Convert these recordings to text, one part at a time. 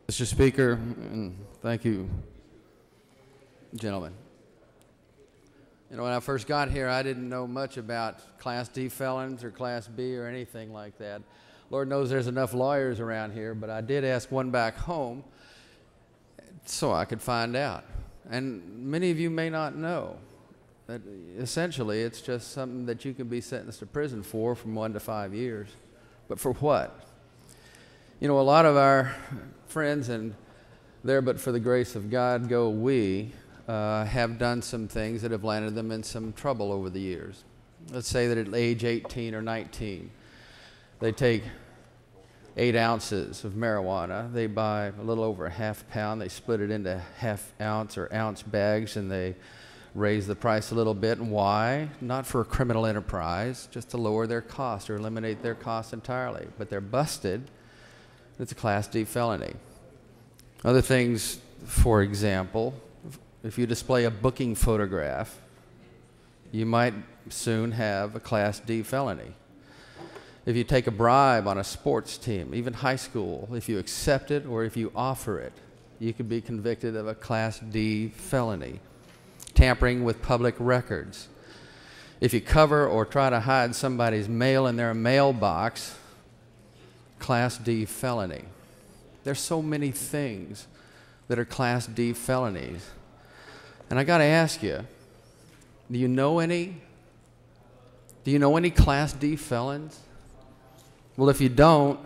Mr. Speaker, and thank you, gentlemen. You know, when I first got here, I didn't know much about Class D felons or Class B or anything like that. Lord knows there's enough lawyers around here, but I did ask one back home so I could find out. And many of you may not know that essentially it's just something that you can be sentenced to prison for from 1 to 5 years. But for what? You know, a lot of our friends, and there but for the grace of God go we, have done some things that have landed them in some trouble over the years. Let's say that at age 18 or 19, they take 8 ounces of marijuana. They buy a little over a half pound. They split it into half ounce or ounce bags, and they raise the price a little bit. And why? Not for a criminal enterprise, just to lower their cost or eliminate their cost entirely. But they're busted. It's a Class D felony. Other things, for example, if you display a booking photograph, you might soon have a Class D felony. If you take a bribe on a sports team, even high school, if you accept it or if you offer it, you could be convicted of a Class D felony. Tampering with public records. If you cover or try to hide somebody's mail in their mailbox, Class D felony. There's so many things that are Class D felonies. And I got to ask you, do you know any? Do you know any Class D felons? Well, if you don't,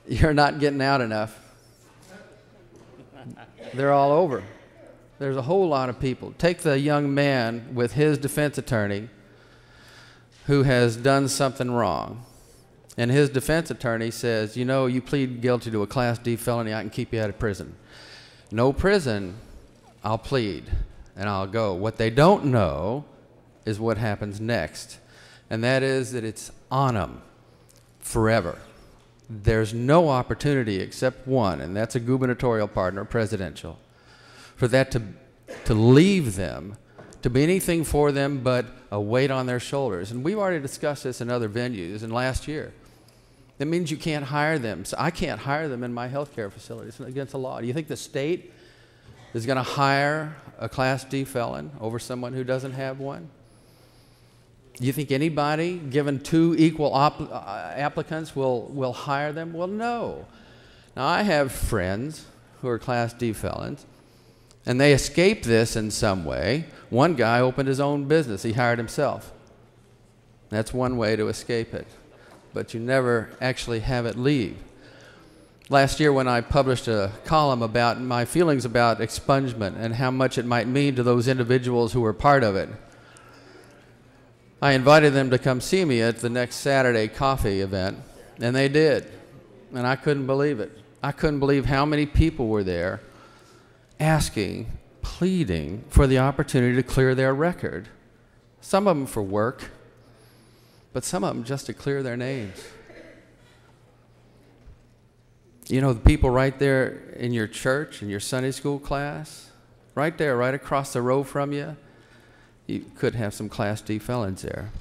you're not getting out enough. They're all over. There's a whole lot of people. Take the young man with his defense attorney who has done something wrong. And his defense attorney says, you know, you plead guilty to a Class D felony, I can keep you out of prison. No prison, I'll plead, and I'll go. What they don't know is what happens next, and that is that it's on them forever. There's no opportunity except one, and that's a gubernatorial pardon or presidential, for that to leave them, to be anything for them but a weight on their shoulders. And we've already discussed this in other venues, and last year. That means you can't hire them. So I can't hire them in my health care facilities. It's against the law. Do you think the state is going to hire a Class D felon over someone who doesn't have one? Do you think anybody, given 2 equal applicants, will hire them? Well, no. Now, I have friends who are Class D felons, and they escaped this in some way. One guy opened his own business. He hired himself. That's one way to escape it. But you never actually have it leave. Last year when I published a column about my feelings about expungement and how much it might mean to those individuals who were part of it, I invited them to come see me at the next Saturday coffee event, and they did. And I couldn't believe it. I couldn't believe how many people were there asking, pleading for the opportunity to clear their record. Some of them for work, but some of them just to clear their names. You know, the people right there in your church, in your Sunday school class, right there, right across the row from you, you could have some Class D felons there.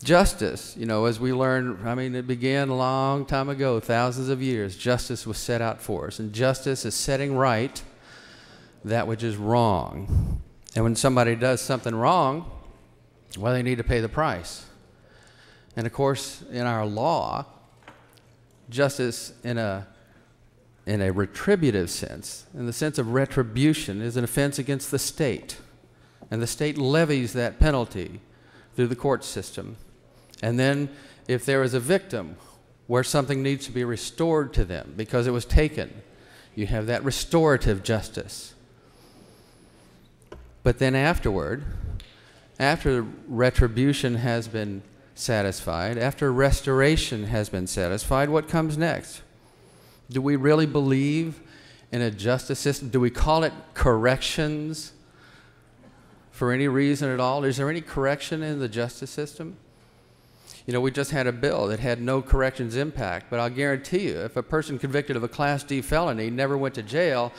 Justice, you know, as we learned, I mean, it began a long time ago, thousands of years. Justice was set out for us, and justice is setting right that which is wrong. And when somebody does something wrong, well, they need to pay the price. And of course, in our law, justice in a retributive sense, in the sense of retribution, is an offense against the state. And the state levies that penalty through the court system. And then if there is a victim where something needs to be restored to them because it was taken, you have that restorative justice. But then afterward, after retribution has been satisfied, after restoration has been satisfied, what comes next? Do we really believe in a justice system? Do we call it corrections for any reason at all? Is there any correction in the justice system? You know, we just had a bill that had no corrections impact, but I'll guarantee you, if a person convicted of a Class D felony never went to jail,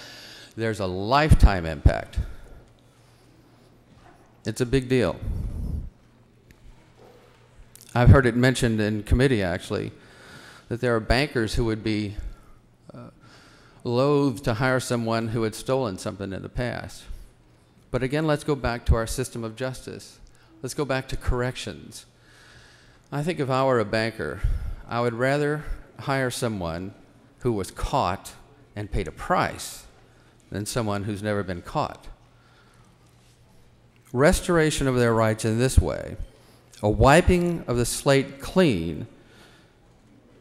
there's a lifetime impact. It's a big deal. I've heard it mentioned in committee, actually, that there are bankers who would be loath to hire someone who had stolen something in the past. But again, let's go back to our system of justice. Let's go back to corrections. I think if I were a banker, I would rather hire someone who was caught and paid a price than someone who's never been caught. Restoration of their rights in this way, a wiping of the slate clean,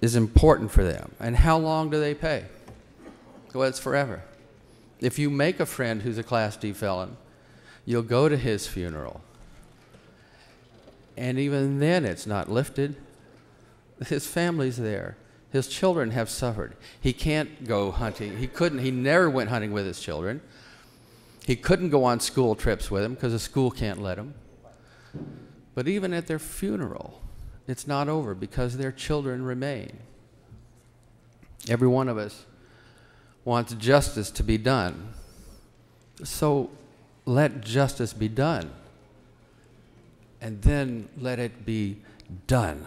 is important for them. And how long do they pay? Well, it's forever. If you make a friend who's a Class D felon, you'll go to his funeral. And even then, it's not lifted. His family's there. His children have suffered. He can't go hunting. He never went hunting with his children. He couldn't go on school trips with them because the school can't let him. But even at their funeral, it's not over because their children remain. Every one of us wants justice to be done. So let justice be done. And then let it be done.